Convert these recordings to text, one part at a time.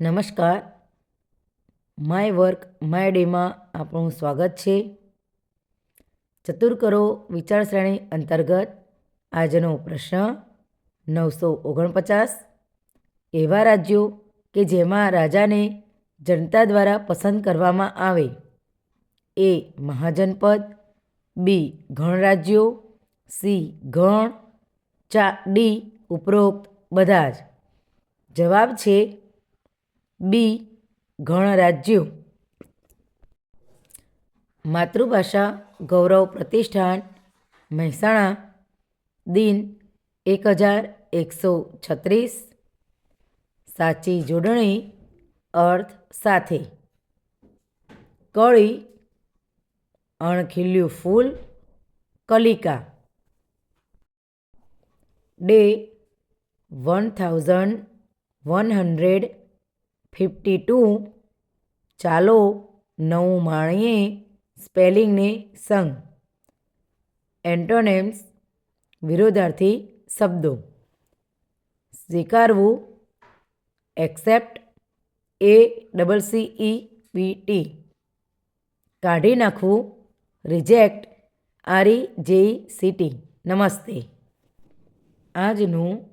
નમસ્કાર. My work my ડેમાં આપણું સ્વાગત છે. ચતુર કરો વિચારસરણી અંતર્ગત આજનો પ્રશ્ન 949. એવા રાજ્યો કે જેમાં રાજાને જનતા દ્વારા પસંદ કરવામાં આવે. એ મહાજનપદ, બી ગણરાજ્યો, સી ગણ, ડી ઉપરોક્ત બધા જ. જવાબ છે બી ગણરાજ્યો. માતૃભાષા ગૌરવ પ્રતિષ્ઠાન, મહેસાણા, દિન 1136. સાચી જોડણી અર્થ સાથે. કળી, અણખીલ્યું ફૂલ, કલિકા. ડે 1152. ચાલો નવું માણીએ સ્પેલિંગને સંગ. એન્ટોનેમ્સ વિરોધાર્થી શબ્દો. સ્વીકારવું એક્સેપ્ટ, ACCEPT. કાઢી નાખવું રિજેક્ટ, REJECT. નમસ્તે. આજનું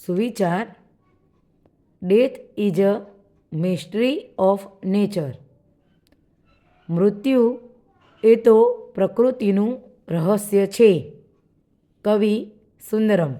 સુવિચાર: death is a mystery of nature. મૃત્યુ એ તો પ્રકૃતિનું રહસ્ય છે. કવિ સુંદરમ.